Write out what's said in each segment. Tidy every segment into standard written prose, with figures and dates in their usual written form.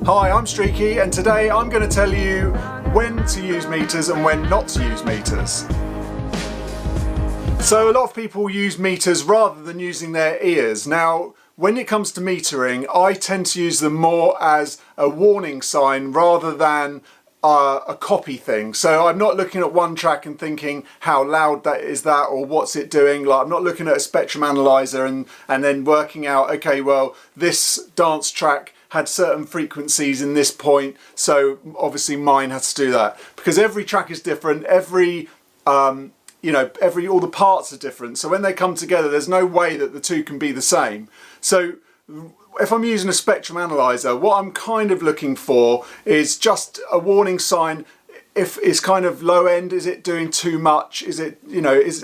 Hi, I'm Streaky, and today I'm going to tell you when to use meters and when not to use meters. So a lot of people use meters rather than using their ears. Now, when it comes to metering, I tend to use them more as a warning sign rather than a copy thing. So I'm not looking at one track and thinking how loud that is or what's it doing. Like, I'm not looking at a spectrum analyzer and then working out, okay, well, this dance track had certain frequencies in this point, so obviously mine has to do that. Because every track is different, all the parts are different, so when they come together there's no way that the two can be the same. So if I'm using a spectrum analyzer, what I'm kind of looking for is just a warning sign. If it's kind of low end, is it doing too much? Is it,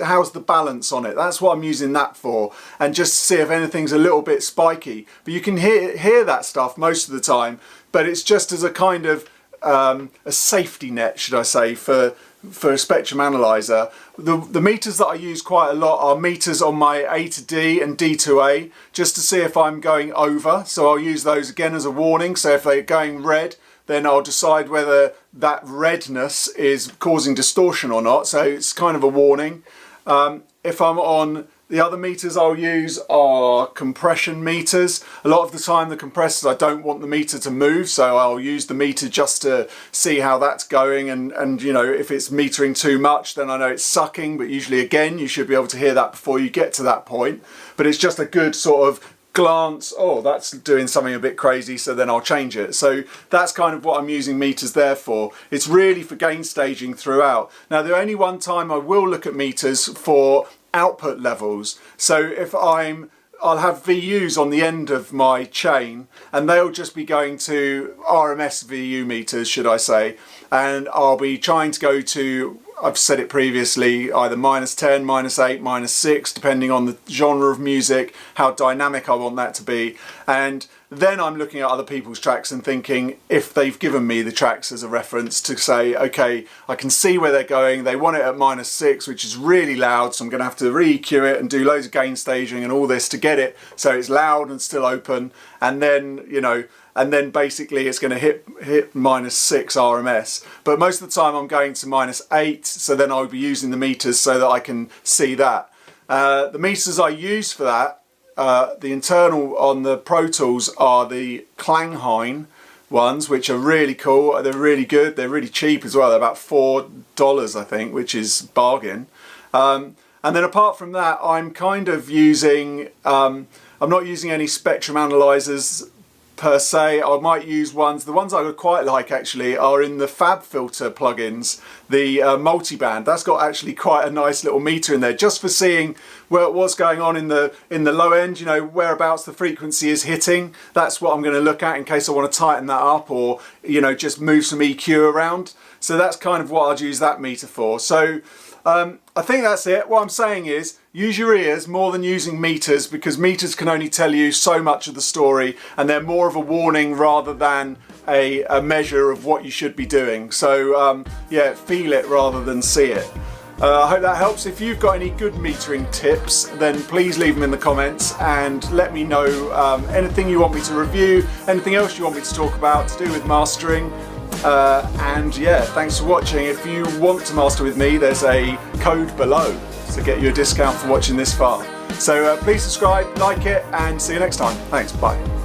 how's the balance on it? That's what I'm using that for, and just see if anything's a little bit spiky. But you can hear that stuff most of the time, but it's just as a kind of a safety net, should I say, for a spectrum analyzer. The meters that I use quite a lot are meters on my A to D and D to A, just to see if I'm going over. So I'll use those again as a warning. So if they're going red, then I'll decide whether that redness is causing distortion or not. So it's kind of a warning. If I'm on the other meters I'll use are compression meters. A lot of the time the compressors, I don't want the meter to move, so I'll use the meter just to see how that's going, and if it's metering too much then I know it's sucking, but usually again you should be able to hear that before you get to that point. But it's just a good sort of glance, oh, that's doing something a bit crazy, so then I'll change it. So that's kind of what I'm using meters there for. It's really for gain staging throughout. Now, the only one time I will look at meters for output levels. So if I'll have VUs on the end of my chain, and they'll just be going to RMS VU meters, should I say, and I'll be trying to go to, I've said it previously, either -10, -8, -6, depending on the genre of music, how dynamic I want that to be. And then I'm looking at other people's tracks and thinking, if they've given me the tracks as a reference, to say, okay, I can see where they're going. They want it at -6, which is really loud, so I'm going to have to re-EQ it and do loads of gain staging and all this to get it so it's loud and still open. And then, and then basically it's going to hit -6 RMS. But most of the time I'm going to -8, so then I'll be using the meters so that I can see that. The meters I use for that, the internal on the Pro Tools, are the Klangheim ones, which are really cool. They're really good. They're really cheap as well. They're about $4, I think, which is bargain. And then apart from that, I'm kind of using, I'm not using any spectrum analyzers per se. I might use the ones I would quite like actually are in the FabFilter plugins, the multiband. That's got actually quite a nice little meter in there, just for seeing what's going on in the low end, whereabouts the frequency is hitting. That's what I'm going to look at in case I want to tighten that up, or just move some EQ around. So that's kind of what I'd use that meter for. So I think that's it. What I'm saying is, use your ears more than using meters, because meters can only tell you so much of the story, and they're more of a warning rather than a measure of what you should be doing. So yeah, feel it rather than see it. I hope that helps. If you've got any good metering tips, then please leave them in the comments and let me know anything you want me to review, anything else you want me to talk about to do with mastering. And yeah, thanks for watching. If you want to master with me, there's a code below to get you a discount for watching this far. So please subscribe, like it, and see you next time. Thanks, bye.